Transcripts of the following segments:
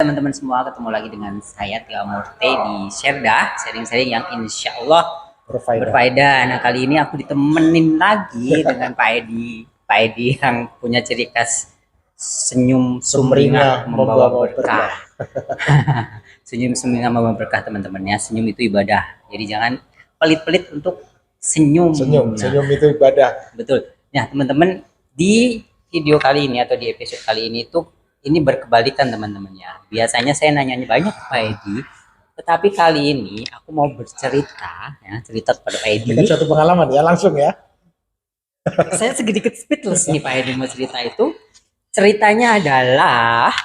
Teman-teman semua, ketemu lagi dengan saya Tio Murte di Sherda, sharing-sharing yang insya Allah berfaedah. Nah, kali ini aku ditemenin lagi dengan Pak Edi. Pak Edi yang punya ciri khas senyum sumringah membawa berkah. Senyum sumringah membawa berkah, teman-teman ya. Senyum itu ibadah. Jadi jangan pelit-pelit untuk senyum. Senyum itu ibadah. Betul. Nah, teman-teman, di video kali ini atau di episode kali ini tuh ini berkebalikan, teman-teman ya. Biasanya saya nanyanya banyak ke Pak Edi, tetapi kali ini aku mau bercerita ya, cerita kepada Pak Edi. Ini suatu pengalaman ya, langsung ya. Saya sedikit speechless nih Pak Edi mau cerita itu. Ceritanya adalah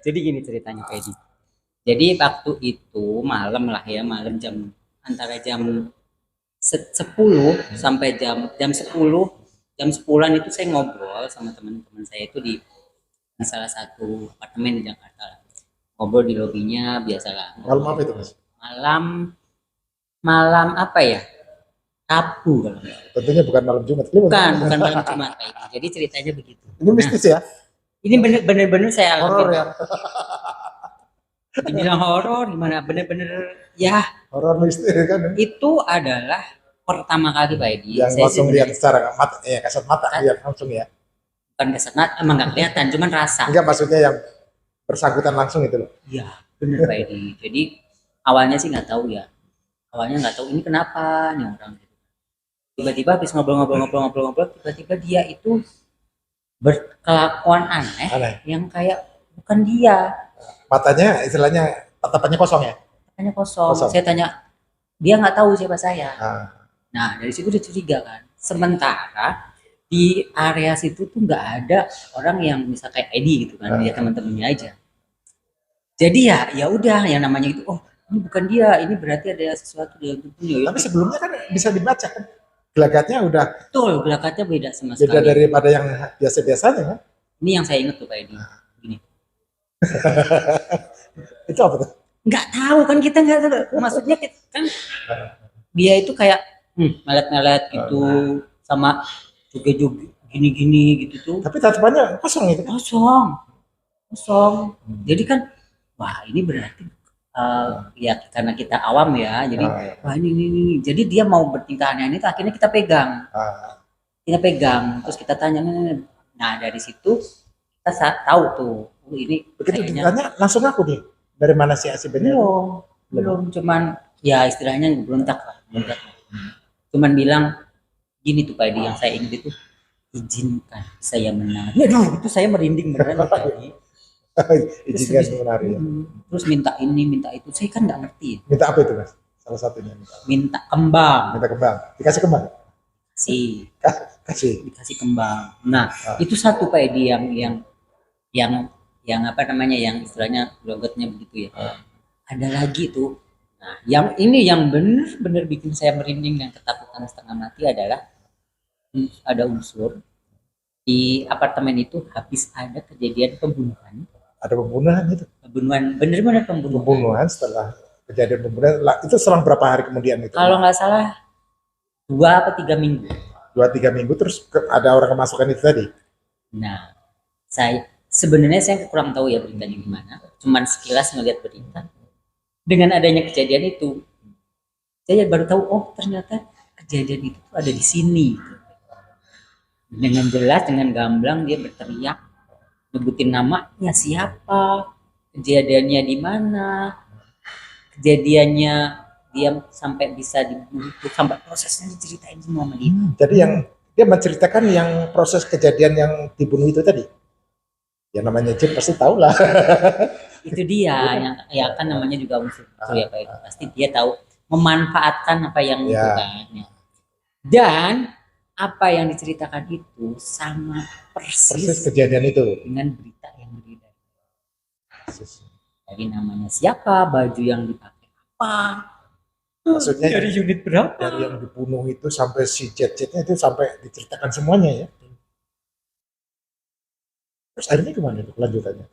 jadi gini ceritanya Pak Edi. Jadi waktu itu malam lah ya, malam antara jam 10 sampai jam 10 jam 10-an itu saya ngobrol sama teman-teman saya itu di salah satu apartemen di Jakarta. Ngobrol di lobinya biasalah. Malam apa itu, Mas? Malam apa ya? Rabu kalau nggak salah. Tentunya bukan malam Jumat. Bukan malam Jumat kayak gitu. Jadi ceritanya begitu. Ini mistis ya? Ini bener-bener saya Horor ya? Dibilang horor gimana? Bener-bener ya. Horor mistis kan? Itu adalah pertama kali Pak Edi. Yang saya langsung lihat secara mata, ya kasat mata lihat langsung ya. Bukan kasat mata, emang nggak kelihatan, cuman rasa. Enggak, maksudnya yang bersangkutan langsung itu loh. Iya, bener Pak Edi. Jadi awalnya sih nggak tahu ya. Awalnya nggak tahu ini kenapa nih orang. Tiba-tiba habis ngobrol, tiba-tiba dia itu berkelakuan aneh. Yang kayak bukan dia. Matanya istilahnya tatapannya kosong ya? Tatapannya kosong. Saya tanya, dia nggak tahu siapa saya. Nah, dari situ dia curiga kan. Sementara di area situ tuh nggak ada orang yang bisa kayak Edi gitu kan, dia teman-temannya aja. Jadi ya udah, yang namanya itu, oh ini bukan dia, ini berarti ada sesuatu yang punya. Tapi sebelumnya kan bisa dibaca kan, gelagatnya udah. Betul, gelagatnya beda sama sekali. Beda daripada yang biasa-biasanya kan. Ini yang saya ingat tuh Pak Edi. Gini. Itu apa tuh? Nggak tahu kan, kita nggak tahu. Maksudnya kan dia itu kayak melet-melet gitu, sama juga gini-gini gitu tuh. Tapi tatapannya kosong itu. Kosong. Jadi kan, wah ini berarti ya karena kita awam ya, jadi wah ini. Jadi dia mau bertingkah aneh itu, akhirnya kita pegang. Terus kita tanya. Nah dari situ kita tahu tuh, ini. Begitu ditanya langsung aku nih. Dari mana sih aslinya? Belum, cuman ya istilahnya berontak. Cuman bilang gini tuh Pak Edi, yang saya ingat itu, izinkan saya menari. Aduh, itu saya merinding beneran Pak Edi. Izinkan menari. Terus minta ini, minta itu, saya kan nggak ngerti. Minta apa itu Mas? Salah satunya. Minta kembang. Dikasih kembang? Dikasih kembang. Nah, itu satu Pak Edi yang apa namanya, yang istilahnya logatnya begitu ya. Ada lagi tuh. Nah, yang ini yang benar-benar bikin saya merinding dan ketakutan setengah mati adalah ada unsur di apartemen itu habis ada kejadian pembunuhan. Ada pembunuhan itu? Benar-benar pembunuhan. Pembunuhan setelah kejadian pembunuhan itu selang berapa hari kemudian itu? Kalau nggak salah 2 atau 3 minggu. 2-3 minggu terus ada orang kemasukan itu tadi? Nah, sebenarnya saya kurang tahu ya beritanya gimana. Cuman sekilas ngeliat berita. Dengan adanya kejadian itu, saya baru tahu, oh ternyata kejadian itu ada di sini. Dengan jelas, dengan gamblang dia berteriak, nyebutin namanya siapa, kejadiannya di mana, kejadiannya dia sampai bisa dibunuh, sampai prosesnya diceritain semua sama dia. Jadi yang dia menceritakan yang proses kejadian yang dibunuh itu tadi. Ya namanya Jin pasti tahu lah. Itu dia yang ya kan namanya juga unsur ya Pak Edi. Pasti dia tahu memanfaatkan apa yang itu kan. Dan apa yang diceritakan itu sama persis kejadian itu dengan berita yang beredar. Jadi namanya siapa, baju yang dipakai apa, maksudnya dari unit berapa, dari yang dibunuh itu sampai si jet-jetnya itu sampai diceritakan semuanya ya. Terus akhirnya gimana itu kelanjutannya?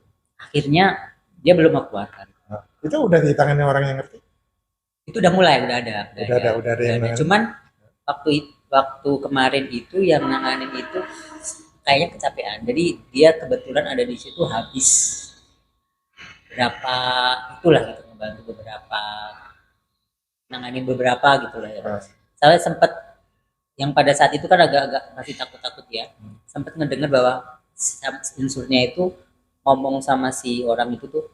Akhirnya dia belum mau keluarkan. Itu udah di tangannya orang yang ngerti? Itu udah mulai, udah ada yang cuman waktu kemarin itu yang nanganin itu kayaknya kecapean. Jadi dia kebetulan ada di situ habis berapa itulah gitu, ngebantu beberapa, nanganin beberapa gitu lah ya. Saya sempat yang pada saat itu kan agak-agak masih takut-takut ya. Sempat ngedengar bahwa unsurnya itu ngomong sama si orang itu tuh,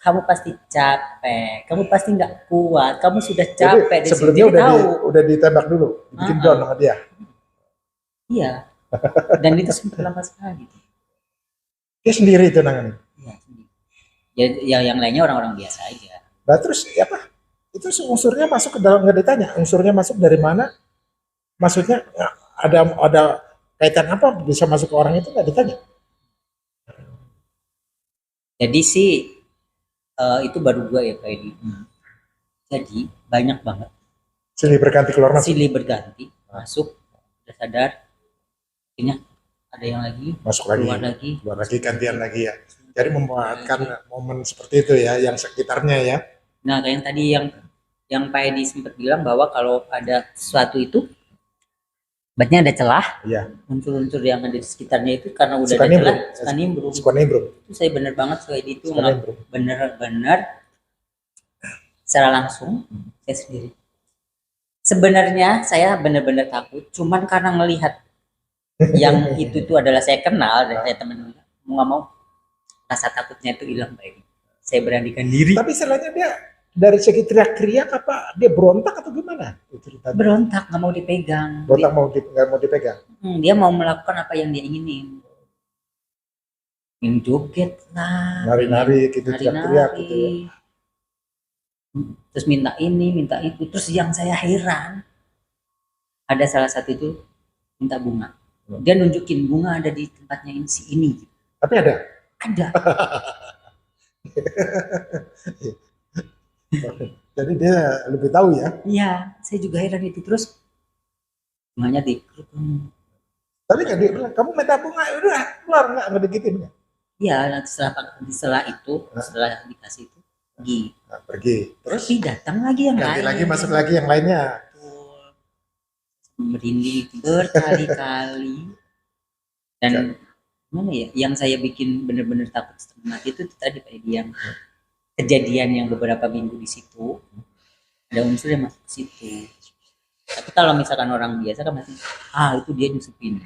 kamu pasti capek, kamu pasti nggak kuat, kamu sudah capek. Jadi sebelumnya udah ditembak dulu, dibikin down sama dia. Iya. Dan itu sempat lama sekali. Dia sendiri itu nanganin. Iya, sendiri. Ya, yang lainnya orang-orang biasa aja. Nah terus apa? Itu unsurnya masuk ke dalam, nggak ditanya unsurnya masuk dari mana? Maksudnya ada kaitan apa bisa masuk ke orang itu, nggak ditanya? Jadi sih itu baru 2 ya Pak Edi. Jadi banyak banget Silih berganti keluar masuk. silih berganti masuk, udah sadar, akhirnya ada yang lagi Masuk lagi, keluar lagi, gantian lagi ya. Jadi memanfaatkan momen seperti itu ya, yang sekitarnya ya. Nah kayak yang tadi yang Pak Edi sempat bilang bahwa kalau ada sesuatu itu berarti ada celah, Iya. unsur-unsur yang ada di sekitarnya itu karena udah Suka ada celah, nimbrung. suka nimbrung. Suka nimbrung. Itu saya bener banget Pak Edi itu Suka nimbrung. bener-bener secara langsung saya sendiri. Sebenarnya saya bener-bener takut, cuman karena ngelihat yang itu adalah saya kenal dan saya teman, mau nggak mau rasa takutnya itu hilang Pak Edi. Saya beranikan diri. Tapi istilahnya dia dari segi teriak-teriak apa dia berontak atau gimana? Berontak, nggak mau dipegang. Berontak nggak mau dipegang. Dia mau melakukan apa yang dia inginin. Ingin joget lah, Nari-nari gitu, teriak-teriak nari-nari. gitu ya. Terus minta ini, minta itu. Terus yang saya heran, ada salah satu itu minta bunga. Dia nunjukin bunga ada di tempatnya ini. Tapi ada. Ada. Jadi dia lebih tahu ya. Iya, saya juga heran itu. Terus bunganya dikeruk. Tapi kan dia bilang, kamu minta bunga, udah keluar nggak digituin nggak? Iya, nanti setelah itu, setelah dikasih itu, pergi. Nah, pergi. Terus Tapi datang lagi yang ganti lain. lagi, masuk lagi yang lainnya. Merinding berkali-kali. Dan mana ya, yang saya bikin bener-bener takut setengah mati itu tadi Pak Edi, yang kejadian yang beberapa minggu di situ ada unsur yang masuk ke situ. Tapi kalau misalkan orang biasa kan masih itu dia nyusupin.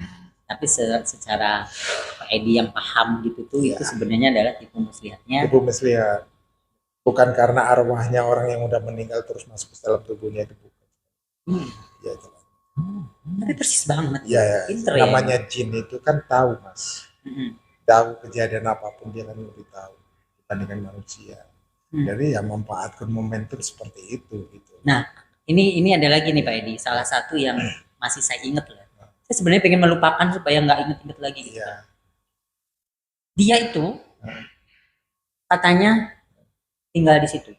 Tapi secara Pak Edi yang paham gitu tuh itu sebenarnya adalah tipu muslihatnya. Tipu muslihat. Bukan karena arwahnya orang yang udah meninggal terus masuk ke dalam tubuhnya itu bukan. Ya, Tapi persis banget. Ya, Pinter namanya jin itu kan tahu Mas. Tahu kejadian apapun dia kan lebih tahu dibandingkan manusia. Jadi ya memanfaatkan momentum seperti itu gitu. Nah, ini ada lagi nih Pak Edi, salah satu yang masih saya ingat lah. Saya sebenarnya pengen melupakan supaya nggak inget-inget lagi gitu. Iya. Dia itu katanya tinggal di situ.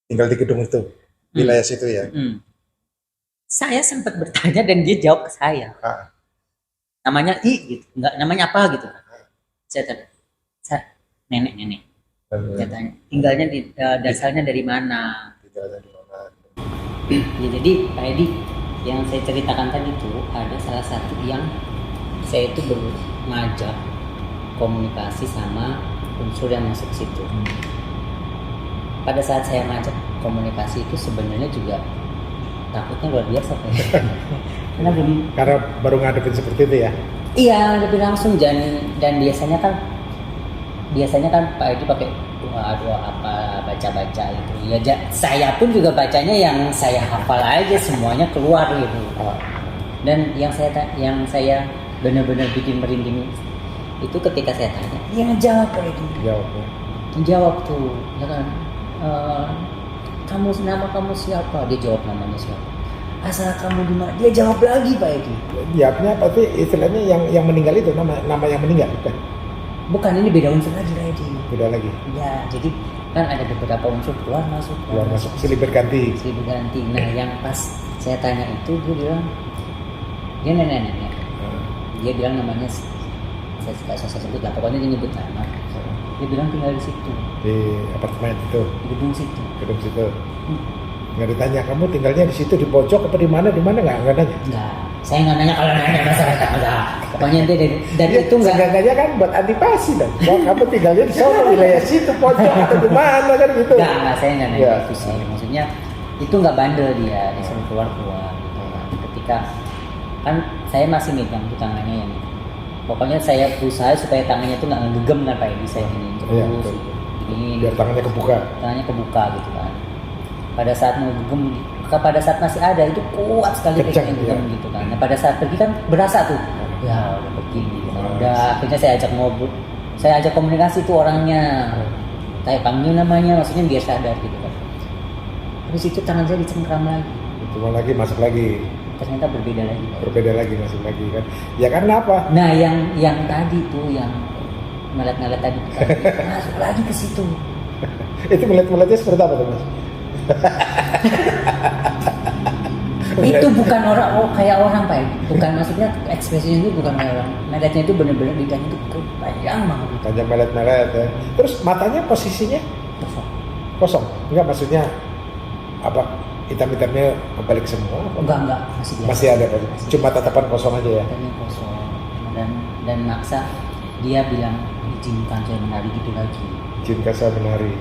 Tinggal di gedung itu, wilayah situ ya. Saya sempat bertanya dan dia jawab ke saya. Namanya gitu, nggak namanya apa gitu. Saya tanya, nenek. Saya tanya, tinggalnya dasarnya dari mana? Tinggalnya di mana? Ya jadi Pak Edi, yang saya ceritakan tadi itu ada salah satu yang saya itu ngajak komunikasi sama unsur yang masuk situ. Pada saat saya ngajak komunikasi itu sebenarnya juga takutnya luar biasa Pak Edi. Karena baru ngadepin seperti itu ya? Iya, ngadepin langsung dan biasanya kan Pak Edi pakai doa apa baca gitu ya. Saya pun juga bacanya yang saya hafal aja, semuanya keluar gitu. Dan yang saya benar-benar bikin merinding itu ketika saya tanya, yang jawab Pak Edi. Jawab tuh, ya kan, nama kamu siapa? Dia jawab namanya siapa. Asal kamu di mana? Dia jawab lagi Pak Edi. Jawabnya pasti istilahnya yang meninggal itu nama yang meninggal bukan? Bukan, ini beda unsur lagi Pak Edi. Beda lagi. Ya, jadi kan ada beberapa unsur keluar masuk silih berganti. Nah, yang pas saya tanya itu dia bilang dia nenek. Dia bilang namanya saya sebut lah, pokoknya dia nyebut nama. Dia bilang tinggal di situ. Di apartemen itu. Di gedung situ. Nggak ditanya kamu tinggalnya di situ di pojok apa di mana nggak nanya. Nggak. Saya nggak nanya, kalau nanya masalah enggak. Pokoknya dia dari itu nggak. Seenggaknya kan buat antipasi dan bahwa kamu tinggalnya di sana wilayah situ pojok atau di mana kan gitu. Enggak, saya nggak nanya Ya. itu sih. Maksudnya itu nggak bandel dia suruh keluar gitu kan. Ketika kan saya masih megang tuh tangannya yang pokoknya saya berusaha supaya tangannya tuh nggak ngegem kan Pak Edi, saya ini Iya, terus betul. ini Biar tangannya kebuka. tangannya kebuka gitu kan. Pada saat mau gegem, pada saat masih ada itu kuat sekali Kencang, kayak gegem iya. gitu kan. Nah pada saat pergi kan berasa tuh, ya udah pergi gitu kan. Udah akhirnya saya ajak ngobrol, saya ajak komunikasi tuh orangnya, saya panggil namanya, maksudnya biar sadar gitu kan. Terus itu tangan saya dicengkram lagi, Cuma lagi masuk lagi, ternyata berbeda lagi. berbeda lagi masuk lagi kan. Ya karena apa? Nah yang tadi tuh yang melet-melet tadi masuk lagi ke situ. Itu melihat-melihatnya seperti apa tuh Mas? Itu bukan orang kayak orang Pak Edi. Bukan, maksudnya ekspresinya itu bukan kayak orang. Meletnya itu benar-benar lidahnya itu kebayang banget. Tajam melet-melet ya. Terus matanya posisinya Kosong. kosong. Enggak maksudnya apa? Hitam-hitamnya kebalik semua. Apa? Enggak masih biasa. Masih ada kan? Cuma tatapan kosong aja ya. Matanya kosong. Dan maksa dia bilang izinkan saya menari gitu lagi. Izinkan saya menari.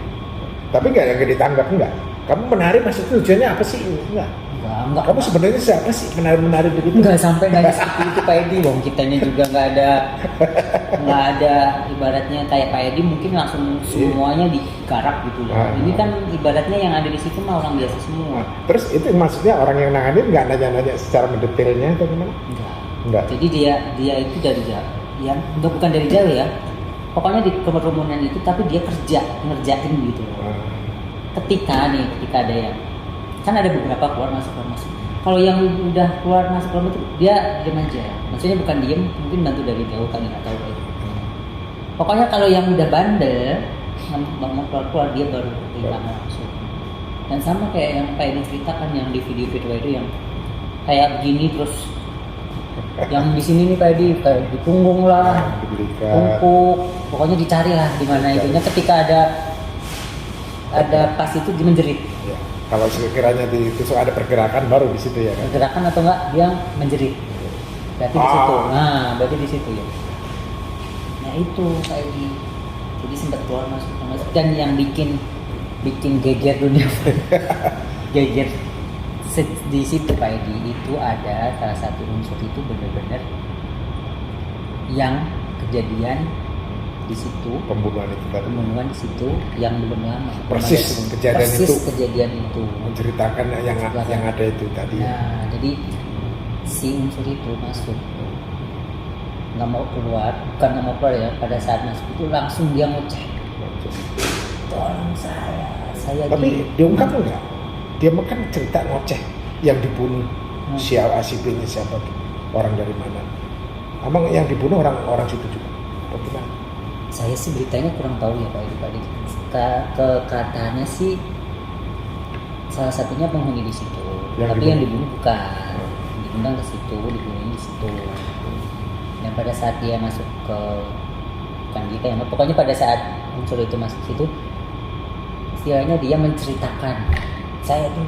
Tapi enggak yang ditanggap enggak. Kamu menari maksudnya tujuannya apa sih? Enggak. Enggak. Kamu sebenarnya siapa sih menari-menari begitu? Enggak sampai nanya seperti itu Pak Edi. Wong kitanya juga nggak ada ibaratnya kayak Pak Edi mungkin langsung semuanya digarap gitu loh. Ini kan ibaratnya yang ada di situ mah orang biasa semua. Terus itu maksudnya orang yang nanganin nggak nanya-nanya secara mendetailnya atau gimana? Enggak. Jadi dia itu dari jauh, ya enggak, bukan dari jauh ya. Pokoknya di kerumunan itu, tapi dia ngerjain gitu. Ketika ada yang kan ada beberapa keluar masuk. Kalau yang udah keluar masuk itu dia diam aja. Maksudnya bukan diem, mungkin bantu dari jauh kan nggak tahu itu. Pokoknya kalau yang udah bandel mau keluar dia baru hilang langsung. Dan sama kayak yang Pak Edi ceritakan yang di video itu yang kayak begini terus yang di sini nih Pak Edi kayak di punggung lah, pungkuk, pokoknya dicari lah di mana itunya. Ketika ada pas itu dia menjerit. Ya. Kalau sekiranya ditusuk ada pergerakan baru di situ ya kan? Pergerakan atau enggak dia menjerit. Berarti di situ. Nah, berarti di situ ya. Nah itu Pak Edi. Jadi sempat keluar masuk dan yang bikin geger dunia geger di situ Pak Edi itu ada salah satu unsur itu benar-benar yang kejadian di situ, pembunuhan di situ yang belum lama. Persis kejadian itu menceritakan yang ada itu tadi. Nah, jadi si unsur itu masuk nggak mau keluar ya, pada saat masuk itu langsung dia ngoceh, tolong saya tapi diungkap enggak? Dia makan cerita ngoceh yang dibunuh siapa ini siapa, orang dari mana? Emang yang dibunuh orang situ juga? Bagaimana? Saya sih beritanya kurang tahu ya Pak Edi. Katanya sih salah satunya penghuni di situ, tapi yang dibunuh bukan, diundang ke situ, dibunuh di situ. Dan pada saat dia masuk ke bukan kita ya, pokoknya pada saat unsur itu masuk situ, istilahnya dia menceritakan saya tuh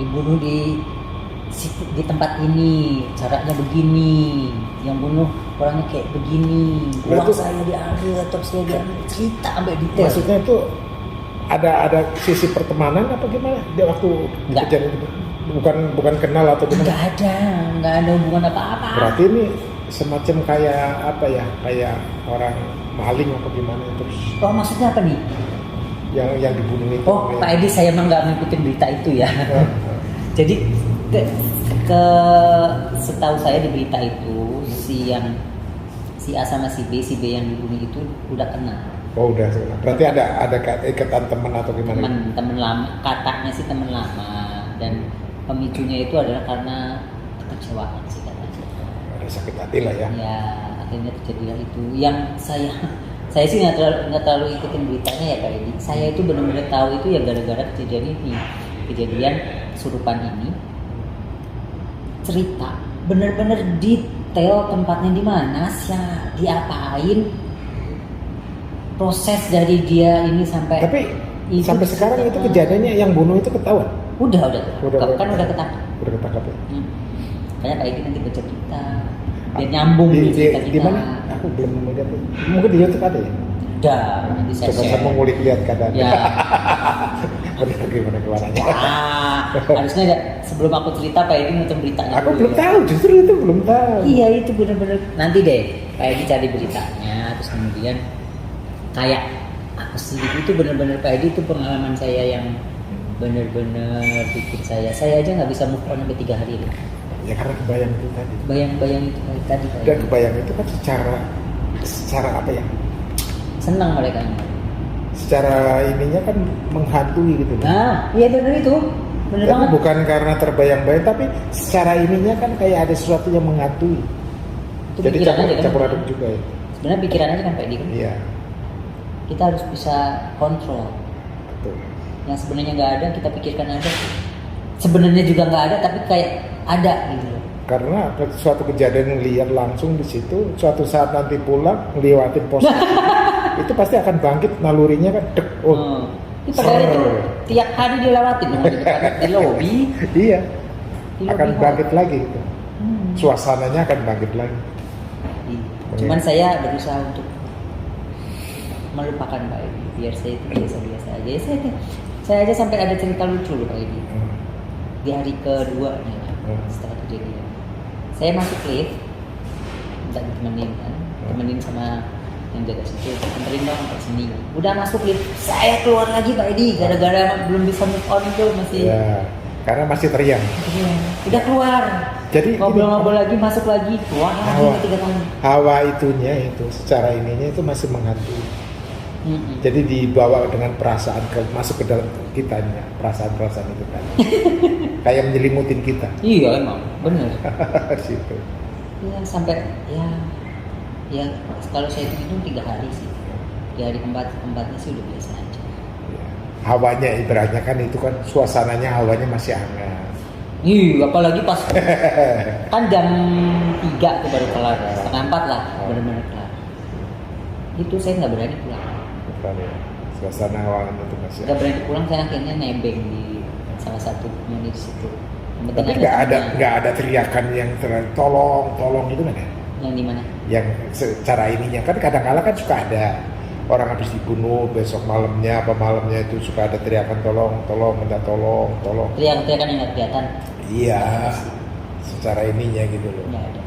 dibunuh di tempat ini, caranya begini, yang bunuh orangnya kayak begini, uang saya diambil, atau saya diambil, cerita sampai detail. Maksudnya itu ada sisi pertemanan apa gimana dia waktu kejadian itu? Bukan kenal atau gimana? Nggak ada hubungan apa-apa. Berarti ini semacam kayak apa ya, kayak orang maling apa gimana terus? Oh maksudnya apa nih? Yang dibunuh itu. Oh Pak Edi, saya emang nggak ngikutin berita itu ya. Jadi ke setahu saya di berita itu si A sama si B yang dibunuh itu udah kenal. Oh udah, berarti ada ikatan teman atau gimana? Teman lama, katanya sih teman lama, dan pemicunya itu adalah karena kekecewaan sih katanya. Ada sakit hati lah ya. Ya akhirnya terjadilah itu. Yang saya sih nggak terlalu ikutin beritanya ya Pak Edi. Saya itu benar-benar tahu itu ya gara-gara kejadian kesurupan ini. Cerita benar-benar detail tempatnya di mana, diapain, proses dari dia ini sampai. Tapi sampai sekarang itu kejadiannya yang bunuh itu ketahuan. Udah ketangkap. Udah ketangkap ya. Kayak Pak Edi nanti baca berita biar nyambung di, nih cerita di kita. mana? Aku belum melihat. Mungkin di YouTube ada ya. Ada, nanti saya Coba share. saya mengulik lihat keadaan. Ya, Gimana? harusnya sebelum aku cerita Pak Edi nonton beritanya. Aku dulu belum ya. tahu, justru itu belum tahu. Iya itu benar-benar nanti deh Pak Edi cari beritanya, terus kemudian kayak aku sendiri itu benar-benar Pak Edi itu pengalaman saya yang benar-benar bikin saya aja nggak bisa move on sampai 3 hari loh. Ya karena kebayang itu tadi. Bayang-bayang itu tadi Pak Dan Edi. kebayang itu kan secara apa ya? Senang mereka. Secara ininya kan menghantui gitu. Nah, iya benar itu. Benar Tapi banget. bukan karena terbayang-bayang, tapi secara ininya kan kayak ada sesuatu yang menghantui. Itu Jadi pikiran aja kan? campur aduk juga ya. Sebenarnya pikiran aja kan Pak Edi kan. Iya, Kita harus bisa kontrol. betul. Yang sebenarnya nggak ada kita pikirkan ada. Sebenarnya juga nggak ada tapi kayak ada gitu loh. Karena suatu kejadian yang lihat langsung di situ, suatu saat nanti pulang ngelewatin pos itu pasti akan bangkit nalurinya kan dek. Ini padahal itu tiap hari dilewatin dong di lobi. Iya, Di akan lobi bangkit lagi gitu. Hmm. Suasananya akan bangkit lagi. Iya. Cuman saya berusaha untuk melupakan Pak Edi biar saya itu biasa-biasa aja. Saya aja sampai ada cerita lucu loh Pak Edi. Di hari kedua nih setelah kejadian. Saya masuk lift, minta ditemenin kan, temenin sama yang jaga situ, anterin dong ke sini. Udah masuk lift, saya keluar lagi Pak Edi, gara-gara belum bisa move on itu masih. Ya, karena masih teriang. Iya, udah keluar. Jadi Ngobrol-ngobrol lagi, masuk lagi, keluar lagi Hawa. 3 kali. Hawa itunya itu secara ininya itu masih menghantui. Jadi dibawa dengan perasaan masuk ke dalam kitanya, perasaan-perasaan itu kan. Kayak menyelimutin kita. Iya emang, bener. Situ. Ya sampai ya kalau saya hitung 3 hari sih. Di hari keempatnya sih udah biasa aja. Ya. Hawanya ibaratnya kan itu kan suasananya hawanya masih hangat. Iya, apalagi pas kan jam 3 tuh baru kelar, setengah 4 lah, benar-benar kelar. Itu saya nggak berani pulang. Bukan ya. Suasana hawanya itu masih Nggak berani pulang, saya akhirnya nebeng di salah satu penghuni di situ. Yang penting Tapi nggak ada teriakan yang tolong itu kan ya? Yang di mana? Yang secara ininya kan kadang-kala kan suka ada orang habis dibunuh besok malamnya itu suka ada teriakan tolong minta tolong. Teriakan yang nggak kelihatan. Iya, secara ininya gitu loh. Nggak ada.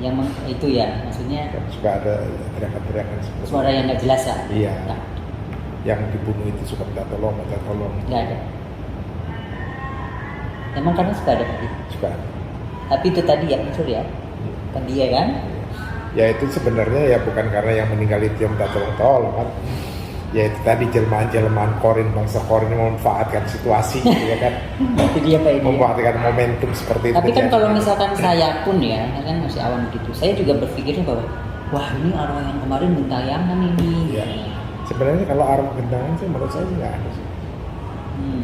Yang itu ya, maksudnya Kan suka ada teriakan seperti suara yang nggak jelas ya. Iya. Nggak, yang dibunuh itu suka minta tolong. nggak ada. Emang karena suka ada tadi. Suka ada. Tapi itu tadi ya muncul ya. Kan dia kan. Ya itu sebenarnya ya bukan karena yang meninggal itu yang minta tolong kan. Ya itu tadi jelmaan Korin, bangsa Korin yang memanfaatkan situasi ya kan. Itu dia Pak Edi. Memanfaatkan momentum seperti itu. Tapi kan jadi. kalau misalkan saya pun ya, kan masih awam begitu. Saya juga berpikirnya bahwa wah ini arwah yang kemarin gentayangan ini. Iya. Sebenarnya kalau arwah gendangan sih menurut saya nggak ada sih.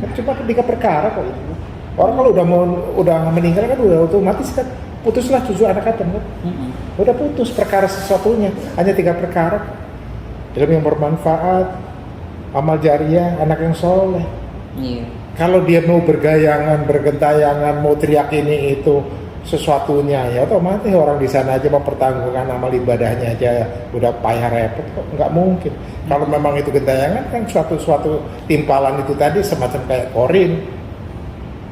Kan cuma ketika perkara kok itu. Orang kalau udah meninggal kan udah otomatis kan putuslah 7 anak Adam kan. Udah putus perkara sesuatunya. Hanya 3 perkara. Ilmu yang bermanfaat, amal jariah, anak yang soleh. Iya. Kalau dia mau bergayangan, bergentayangan, mau teriak ini itu sesuatunya ya otomatis orang di sana aja mempertanggungan amal ibadahnya aja udah payah repot kok nggak mungkin. Kalau memang itu gentayangan kan suatu timpalan itu tadi semacam kayak Korin.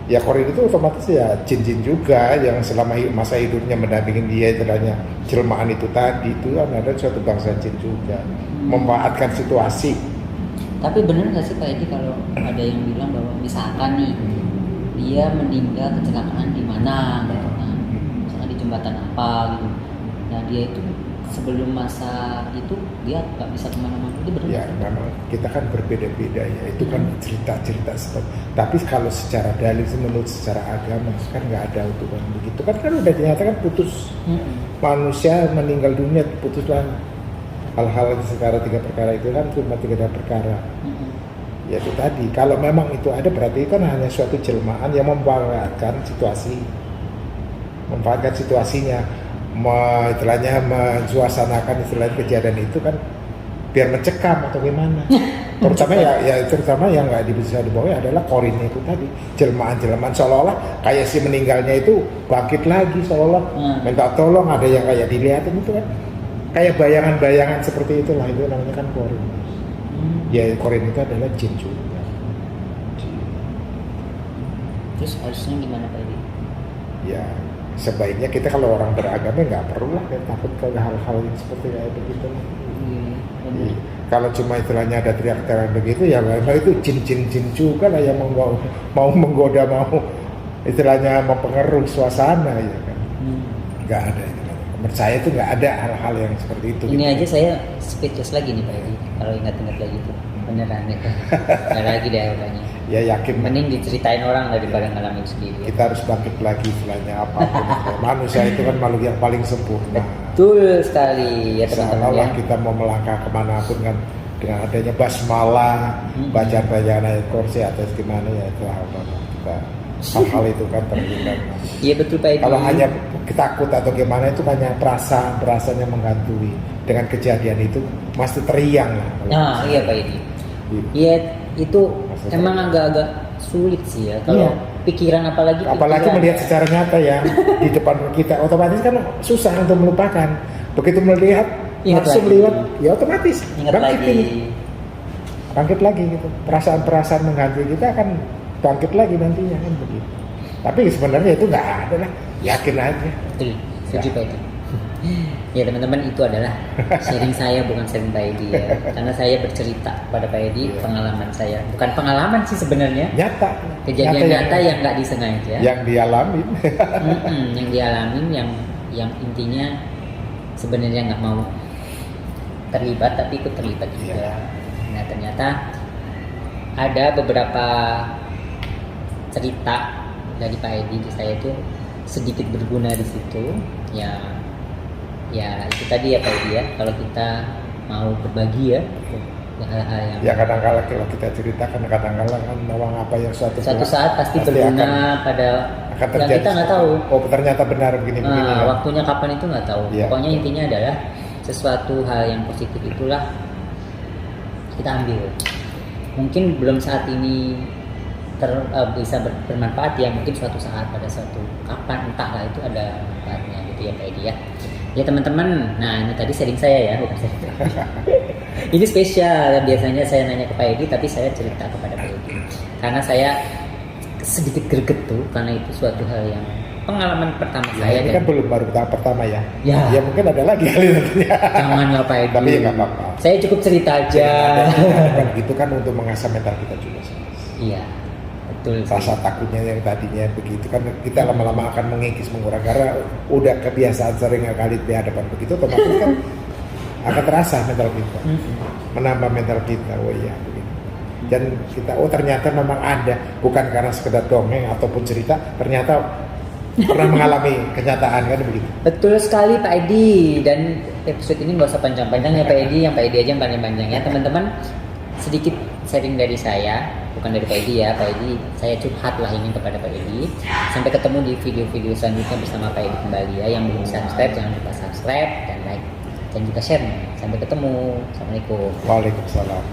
Ya Korin itu otomatis ya jin-jin juga yang selama masa hidupnya mendampingin dia istilahnya jelmaan itu tadi itu kan ada suatu bangsa jin juga memanfaatkan situasi. Tapi benar nggak sih Pak Edi kalau ada yang bilang bahwa misalkan nih dia meninggal kecelakaan di mana gitu kan, misalkan di jembatan apa gitu. Nah dia itu sebelum masa itu dia nggak bisa kemana-mana, itu benar. Ya memang kita kan berbeda-beda ya itu kan cerita-cerita seperti. Tapi kalau secara dalil menurut secara agama kan nggak ada hukuman begitu kan udah dinyatakan putus. Manusia meninggal dunia putuslah hal-hal secara 3 perkara itu kan cuma 3 perkara. Ya itu tadi kalau memang itu ada berarti kan hanya suatu jelmaan yang memanfaatkan situasinya istilahnya mensuasanakan istilah kejadian itu kan biar mencekam atau gimana. Terutama yang nggak bisa dibawa adalah korin itu tadi, jelmaan-jelmaan seolah-olah kayak si meninggalnya itu bangkit lagi, seolah-olah minta tolong, ada yang kayak dilihatin itu kan, kayak bayangan-bayangan seperti itulah, itu namanya kan korin. Ya korin itu adalah jin juga. Terus harusnya gimana Pak Edi? Ya sebaiknya kita kalau orang beragama nggak perlu lah takut ke hal-hal yang seperti kayak begitu. Kalau cuma istilahnya ada teriak-teriak begitu ya memang itu jin juga lah yang mau menggoda, mau istilahnya mempengaruhi suasana ya kan. Nggak ada itu. Menurut saya itu nggak ada hal-hal yang seperti itu. Ini gitu. Aja saya speechless lagi nih Pak Edi kalau ingat-ingat lagi itu beneran itu. Nggak lagi deh awalnya. Ya yakin. Mending diceritain orang daripada ngalamin sendiri. Kita harus bangkit lagi istilahnya apapun. Manusia itu kan makhluk yang paling sempurna. Betul sekali ya teman-teman ya. Kita mau melangkah kemanapun kan dengan adanya basmalah, bacaan ayat kursi atau gimana ya itu kita hal-hal itu kan terhindar. Iya betul Pak Edi. Kalau hanya takut atau gimana itu hanya perasaannya menghantui. Dengan kejadian itu pasti teriang lah. Nah iya Pak Edi. Iya itu emang agak-agak sulit sih ya kalau pikiran apalagi melihat secara nyata ya di depan kita, otomatis kan susah untuk melupakan. Begitu melihat langsung lewat ya otomatis bangkit lagi gitu. Perasaan menghantui kita akan bangkit lagi nantinya kan begitu. Tapi sebenarnya itu nggak ada lah, yakin aja. Betul, setuju Pak Edi. Ya teman-teman, itu adalah sharing saya, bukan sharing Pak Edi ya. Karena saya bercerita kepada Pak Edi pengalaman saya. Bukan pengalaman sih sebenarnya. Nyata. Kejadian nyata yang nggak disengaja. Yang dialamin. Yang dialamin, yang intinya sebenarnya nggak mau terlibat tapi ikut terlibat juga. Nah ternyata ada beberapa cerita dari Pak Edi di saya itu sedikit berguna di situ. Ya itu tadi ya Pak Edi ya, kalau kita mau berbagi ya hal-hal yang kadang-kala kalau kita ceritakan kadang-kala kan nawang apa yang suatu saat pasti berguna pada yang kita nggak tahu. Oh ternyata benar begini. Waktunya kapan itu nggak tahu. Pokoknya intinya adalah sesuatu hal yang positif itulah kita ambil. Mungkin belum saat ini bisa bermanfaat ya, mungkin suatu saat pada suatu kapan entahlah itu ada manfaatnya gitu ya Pak Edi ya. Ya teman-teman, nah ini tadi sharing saya ya, bukan sharing. Ini spesial, biasanya saya nanya ke Pak Edi tapi saya cerita kepada Pak Edi karena saya sedikit greget tuh karena itu suatu hal yang pengalaman pertama saya. Ini kan belum baru tahap pertama ya. Ya mungkin ada lagi kali nantinya. Janganlah Pak Edi. Tapi ya nggak apa-apa. Saya cukup cerita aja. Itu kan untuk mengasah mental kita juga. Iya. Betul, rasa takutnya yang tadinya begitu kan kita lama-lama akan mengikis mengurangi karena udah kebiasaan sering kali di hadapan begitu, otomatis kan akan terasa mental kita, menambah mental kita. Oh iya begitu. Dan kita ternyata memang ada, bukan karena sekedar dongeng ataupun cerita, ternyata pernah mengalami kenyataan kan begitu. Betul sekali Pak Edi, dan episode ini nggak usah panjang-panjang ya Pak Edi, yang Pak Edi aja yang paling panjang ya teman-teman. Sedikit sharing dari saya, bukan dari Pak Edi ya. Pak Edi, saya curhat lah ini kepada Pak Edi. Sampai ketemu di video-video selanjutnya bersama Pak Edi kembali ya. Yang belum subscribe jangan lupa subscribe dan like dan juga share. Sampai ketemu. Assalamualaikum. Waalaikumsalam.